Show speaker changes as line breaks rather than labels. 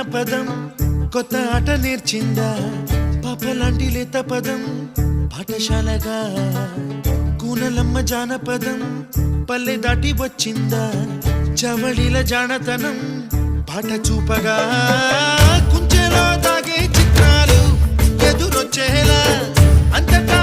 జానపదం కొత్త ఆట నేర్చిందా పాపలాంటి లేత పదం పాఠశాలగా కూనలమ్మ జానపదం పల్లె దాటి వచ్చిందా చవళిల జానతనం పాట చూపగా కుంచెలో తాగే చిత్రాలు ఎదురొచ్చేలా అంతటా